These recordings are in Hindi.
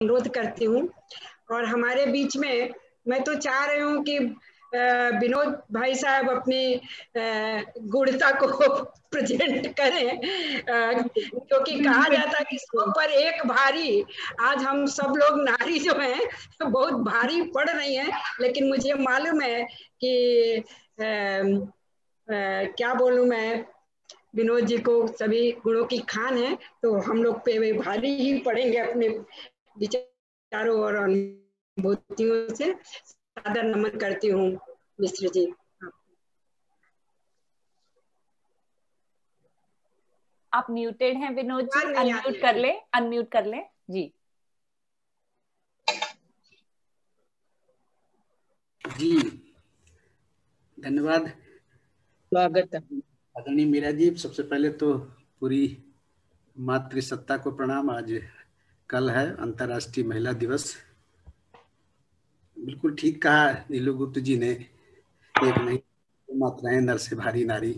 अनुरोध करती हूँ। और हमारे बीच में मैं तो चाह रही हूँ कि विनोद भाई साहब अपनी गुणता को प्रेजेंट करें, क्योंकि कहा जाता है कि 100 पर एक भारी। आज हम सब लोग नारी जो हैं बहुत भारी पड़ रही हैं, लेकिन मुझे मालूम है कि क्या बोलूं मैं, विनोद जी को सभी गुणों की खान है, तो हम लोग पे वे भारी ही पड़ेंगे अपने विचारों और अनुभूतियों से। सादर नमन करती हूँ मिश्र जी। आप म्यूटेड हैं विनोद जी, अनम्यूट कर ले, अनम्यूट कर ले जी। जी धन्यवाद, स्वागत है आदरणीय मीरा जी। सबसे पहले तो पूरी मातृसत्ता को प्रणाम। आज कल है अंतर्राष्ट्रीय महिला दिवस। बिल्कुल ठीक कहा नीलू गुप्त जी ने, एक नहीं मात्राएं नर से भारी नारी।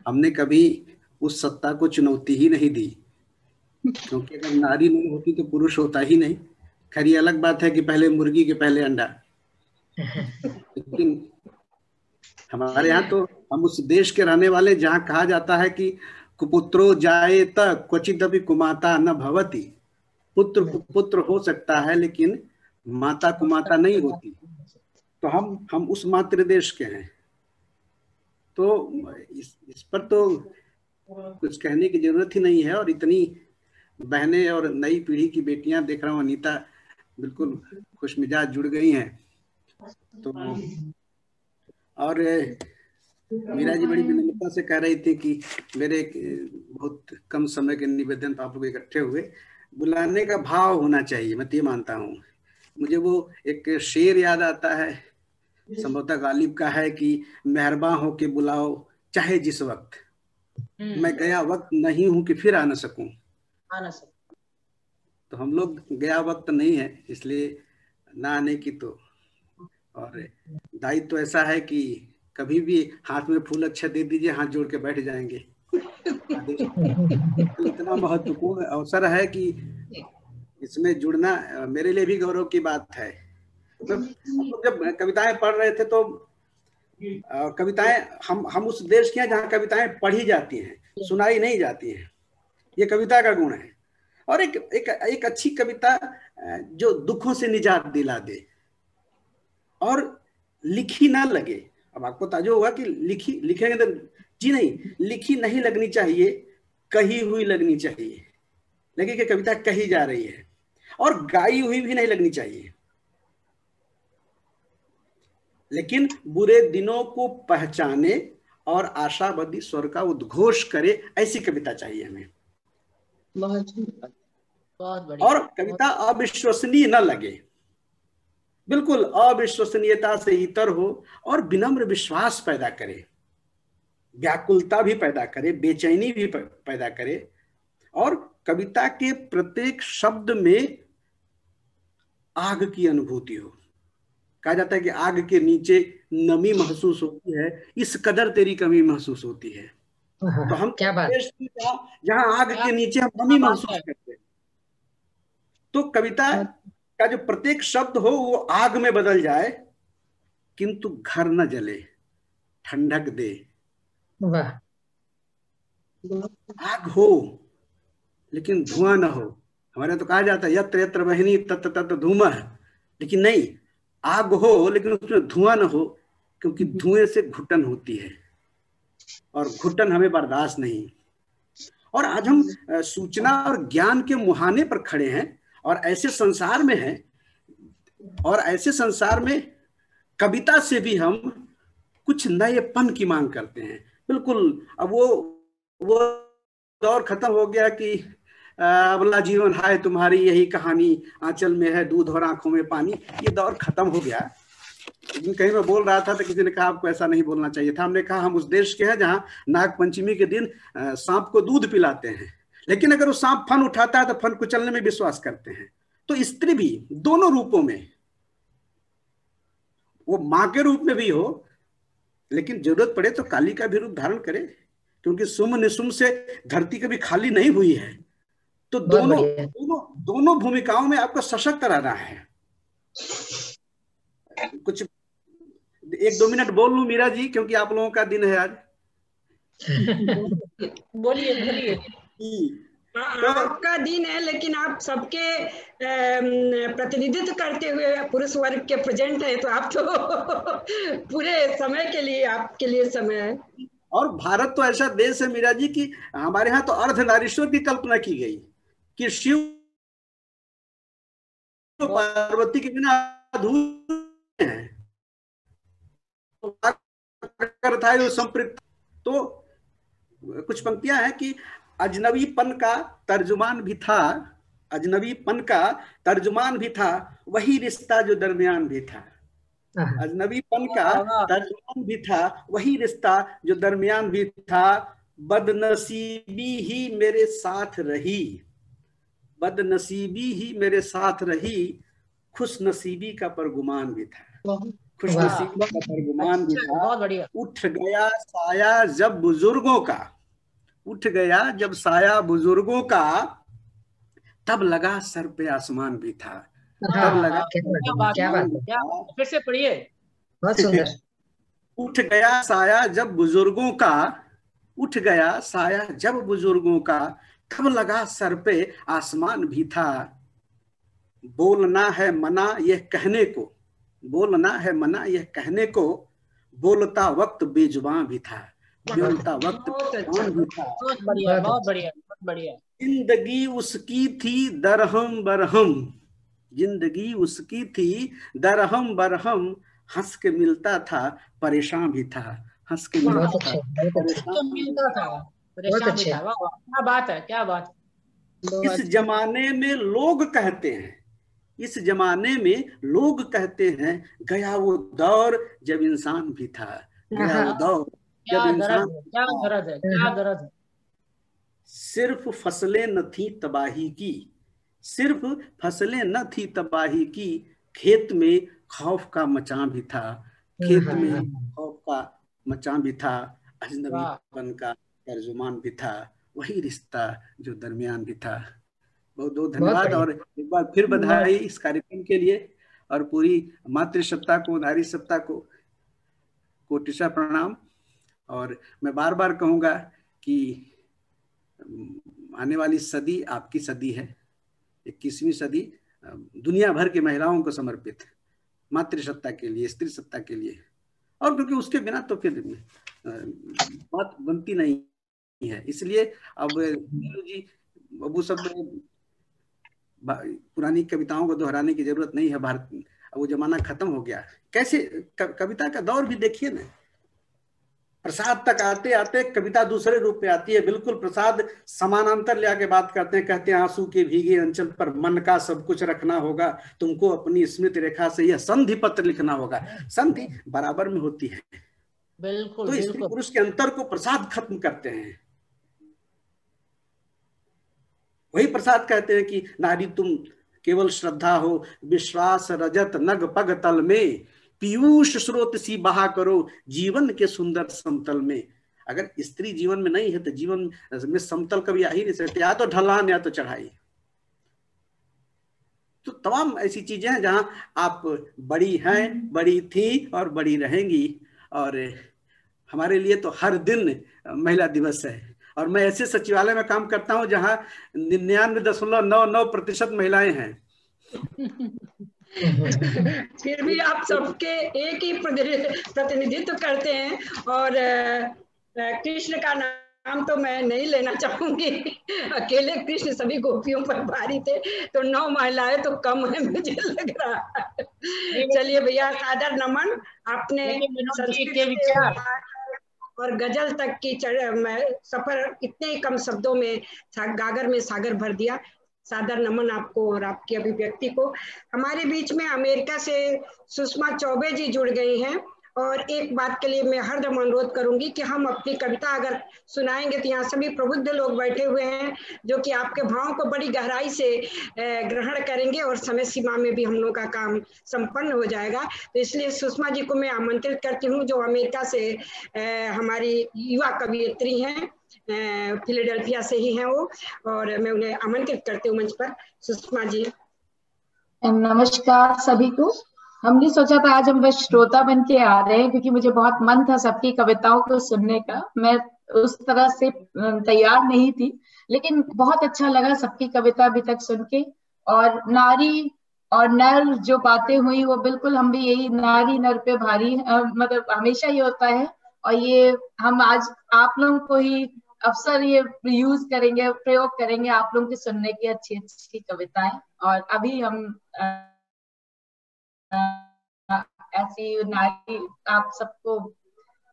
हमने कभी उस सत्ता को चुनौती ही नहीं दी, क्योंकि अगर नारी नहीं होती तो पुरुष होता ही नहीं। खैर ये अलग बात है कि पहले मुर्गी के पहले अंडा, लेकिन हमारे यहाँ तो हम उस देश के रहने वाले जहाँ कहा जाता है कि कुपुत्रो जायेत क्वचिदपि कुमाता न भवति। पुत्र कुपुत्र हो सकता है लेकिन माता कुमाता नहीं होती। तो हम उस मातृ देश के हैं, तो इस पर तो कुछ कहने की जरूरत ही नहीं है। और इतनी बहनें और नई पीढ़ी की बेटियां देख रहा हूँ, अनीता बिल्कुल खुशमिजाज जुड़ गई हैं। तो और मीरा जी बड़ी विनम्रता से कह रही थी कि मेरे बहुत कम समय के निवेदन पर आप लोग इकट्ठे हुए। बुलाने का भाव होना चाहिए, मैं तो ये मानता हूँ। मुझे वो एक शेर याद आता है, संभवतः गालिब का है कि मेहरबान हो के बुलाओ चाहे जिस वक्त, मैं गया वक्त नहीं हूं कि फिर आ न सकूं। तो हम लोग गया वक्त नहीं है, इसलिए ना आने की तो। और दायित्व तो ऐसा है कि कभी भी हाथ में फूल अच्छा दे दीजिए, हाथ जोड़ के बैठ जाएंगे। इतना महत्वपूर्ण अवसर है कि इसमें जुड़ना मेरे लिए भी गौरव की बात है। हम लोग जब कविताएं पढ़ रहे थे तो कविताएं हम उस देश के हैं जहाँ कविताएं पढ़ी जाती हैं, सुनाई नहीं जाती हैं। ये कविता का गुण है। और एक अच्छी कविता जो दुखों से निजात दिला दे और लिखी ना लगे। अब आपको ताज्जुब होगा कि लिखेंगे तो जी नहीं, लिखी नहीं लगनी चाहिए, कही हुई लगनी चाहिए। लगे कि कविता कही जा रही है, और गाई हुई भी नहीं लगनी चाहिए। लेकिन बुरे दिनों को पहचाने और आशावादी स्वर का उद्घोष करे, ऐसी कविता चाहिए हमें। बहुत बढ़िया। और कविता अविश्वसनीय न लगे, बिल्कुल अविश्वसनीयता से इतर हो, और विनम्र विश्वास पैदा करे, व्याकुलता भी पैदा करे, बेचैनी भी पैदा करे। और कविता के प्रत्येक शब्द में आग की अनुभूति हो। कहा जाता है कि आग के नीचे नमी महसूस होती है, इस कदर तेरी कमी महसूस होती है। तो हम क्या बात, जहां आग के नीचे हम नमी महसूस करते हैं, तो कविता का जो प्रत्येक शब्द हो वो आग में बदल जाए, किंतु घर न जले, ठंडक दे। वाह। आग हो लेकिन धुआं न हो। हमारे तो कहा जाता है यत्र यत्र वहनी तत्र तत्र धूमः, लेकिन नहीं, आग हो लेकिन उसमें धुआं न हो, क्योंकि धुएं से घुटन होती है और घुटन हमें बर्दाश्त नहीं। और आज हम सूचना और ज्ञान के मुहाने पर खड़े हैं, और ऐसे संसार में हैं, और ऐसे संसार में कविता से भी हम कुछ नएपन की मांग करते हैं। बिल्कुल अब वो दौर खत्म हो गया कि अबला जीवन हाय तुम्हारी यही कहानी, आंचल में है दूध और आंखों में पानी। ये दौर खत्म हो गया। लेकिन कहीं मैं बोल रहा था तो किसी ने कहा आपको ऐसा नहीं बोलना चाहिए था। हमने कहा हम उस देश के हैं जहां नाग पंचमी के दिन सांप को दूध पिलाते हैं, लेकिन अगर वो सांप फन उठाता है तो फन कुचलने में विश्वास करते हैं। तो स्त्री भी दोनों रूपों में, वो माँ के रूप में भी हो, लेकिन जरूरत पड़े तो काली का भी रूप धारण करे, क्योंकि सुम निसुम से धरती कभी खाली नहीं हुई है। तो दोनों भूमिकाओं में आपको सशक्त रहना है। कुछ 1-2 मिनट बोल लूं मीरा जी, क्योंकि आप लोगों का दिन है आज। बोलिए बोलिए। आपका दिन है, लेकिन आप सबके प्रतिनिधित्व करते हुए पुरुष वर्ग के प्रेजेंट है, तो आप तो पूरे समय के लिए आपके लिए समय है। और भारत तो ऐसा देश है मीरा जी कि हमारे यहाँ तो अर्धनारीश्वर की कल्पना की गई कि शिव पार्वती के बिना अधूरे हैं। तो कुछ पंक्तियां हैं कि अजनबीपन का तर्जुमान भी था, अजनबीपन का तर्जुमान भी था, वही रिश्ता जो दरमियान भी था। अजनबीपन का तर्जुमान भी था, वही रिश्ता जो दरमियान भी था। बदनसीबी ही मेरे साथ रही, बदनसीबी ही मेरे साथ रही, खुश नसीबी का परगुमान भी था, खुश नसीबी का परगुमान भी था। उठ गया साया जब बुजुर्गों का, उठ गया जब साया बुजुर्गों का, तब लगा सर पे आसमान भी था, तब लगा। क्या बात, फिर से पढ़िए। बहुत सुंदर। उठ गया साया जब बुजुर्गों का, उठ गया साया जब बुजुर्गों का, तब लगा सर पे आसमान भी था। बोलना है मना यह कहने को, बोलना है मना यह कहने को, बोलता वक्त बेजुबान भी था, बोलता वक्त बेजुबान भी था। बहुत बढ़िया, बहुत बढ़िया, बहुत बढ़िया। जिंदगी उसकी थी दरहम बरहम, जिंदगी उसकी थी दरहम बरहम, हंस के मिलता था परेशान भी था, हंस के मिलता था परेशान भी था। क्या बात है, क्या बात। इस जमाने में लोग कहते हैं, इस जमाने में लोग कहते हैं, गया वो दौर जब इंसान भी था, गया वो दौर जब इंसान। क्या दर्द है, क्या दर्द है। सिर्फ फसलें न थी तबाही की, सिर्फ फसलें न थी तबाही की, खेत में खौफ का मचान भी था, खेत में खौफ का मचान भी था। अजनबीपन का तर्जुमान भी था, वही रिश्ता जो दरमियान भी था। बहुत बहुत धन्यवाद, और एक बार फिर बधाई इस कार्यक्रम के लिए, और पूरी मातृसत्ता को, नारी सत्ता को कोटिशा प्रणाम। और मैं बार बार कहूंगा कि आने वाली सदी आपकी सदी है, 21वीं सदी दुनिया भर की महिलाओं को समर्पित, मातृसत्ता के लिए, स्त्री सत्ता के लिए, और क्योंकि उसके बिना तो फिर बात बनती नहीं है। इसलिए अब जी अबू सब पुरानी कविताओं को दोहराने की जरूरत नहीं है। भारत वो जमाना खत्म हो गया। कैसे कविता का दौर भी देखिए ना, प्रसाद तक आते आते कविता दूसरे रूप में आती है। बिल्कुल प्रसाद समानांतर ले आके बात करते हैं, कहते हैं आंसू के भीगे अंचल पर मन का सब कुछ रखना होगा, तुमको अपनी स्मृति रेखा से यह संधि पत्र लिखना होगा। संधि बराबर में होती है, बिल्कुल। तो स्त्री पुरुष के अंतर को प्रसाद खत्म करते हैं। वही प्रसाद कहते हैं कि नारी तुम केवल श्रद्धा हो, विश्वास रजत नग पग तल में, पीयूष स्रोत सी बहा करो जीवन के सुंदर समतल में। अगर स्त्री जीवन में नहीं है तो जीवन में समतल कभी आ ही नहीं सकते, या तो ढलान या तो चढ़ाई। तो तमाम ऐसी चीजें हैं जहां आप बड़ी हैं, बड़ी थी और बड़ी रहेंगी। और हमारे लिए तो हर दिन महिला दिवस है, और मैं ऐसे सचिवालय में काम करता हूं जहां 99.99% महिलाएं हैं। फिर भी आप सबके एक ही प्रतिनिधित्व करते हैं। और कृष्ण का नाम तो मैं नहीं लेना चाहूंगी, अकेले कृष्ण सभी गोपियों पर भारी थे, तो 9 महिलाएं तो कम है मुझे लग रहा है। चलिए भैया, सादर नमन। आपने संस्कृत और गजल तक की सफर इतने कम शब्दों में गागर में सागर भर दिया। सादर नमन आपको और आपकी अभिव्यक्ति को। हमारे बीच में अमेरिका से सुषमा चौबे जी जुड़ गई हैं, और एक बात के लिए मैं हरदम अनुरोध करूंगी कि हम अपनी कविता अगर सुनाएंगे तो यहाँ सभी प्रबुद्ध लोग बैठे हुए हैं जो कि आपके भावों को बड़ी गहराई से ग्रहण करेंगे, और समय सीमा में भी हम लोग का काम संपन्न हो जाएगा। तो इसलिए सुषमा जी को मैं आमंत्रित करती हूँ, जो अमेरिका से हमारी युवा कवियत्री हैं, फिलाडेल्फिया से ही हैं वो, और मैं उन्हें आमंत्रित करती हूँ मंच पर। सुषमा जी। नमस्कार सभी को। हमने सोचा था आज हम बस श्रोता बन के आ रहे हैं, क्योंकि मुझे बहुत मन था सबकी कविताओं को सुनने का। मैं उस तरह से तैयार नहीं थी, लेकिन बहुत अच्छा लगा सबकी कविता अभी तक सुन के। और नारी और नर जो बातें हुई वो बिल्कुल हम भी यही, नारी नर पे भारी मतलब हमेशा ही होता है। और ये हम आज आप लोगों को ही अवसर ये यूज करेंगे, प्रयोग करेंगे आप लोगों के सुनने की अच्छी अच्छी कविताएं। और अभी हम ऐसी नारी आप सबको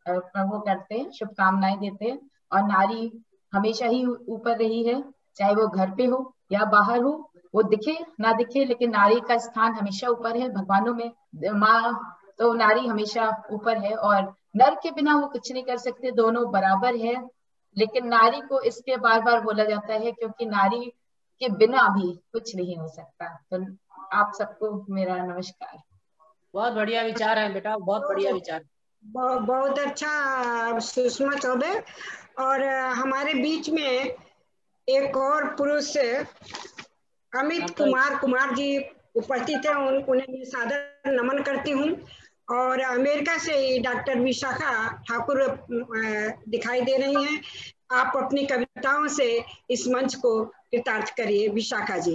वो करते हैं, शुभकामनाएं देते हैं। और नारी हमेशा ही ऊपर रही है, चाहे वो घर पे हो या बाहर हो, वो दिखे ना दिखे, लेकिन नारी का स्थान हमेशा ऊपर है भगवानों में। माँ तो नारी हमेशा ऊपर है, और नर के बिना वो कुछ नहीं कर सकते, दोनों बराबर है। लेकिन नारी को इसलिए बार बार बोला जाता है क्योंकि नारी के बिना भी कुछ नहीं हो सकता। तो आप सबको मेरा नमस्कार। बहुत बढ़िया विचार है बेटा, बहुत बढ़िया विचार। बहुत अच्छा सुषमा चौबे। और हमारे बीच में एक और पुरुष अमित कुमार जी उपस्थित हैं, उन्हें मैं सादर नमन करती हूँ। और अमेरिका से ही डॉक्टर विशाखा ठाकुर दिखाई दे रही हैं। आप अपनी कविताओं से इस मंच को कृतार्थ करिए, विशाखा जी।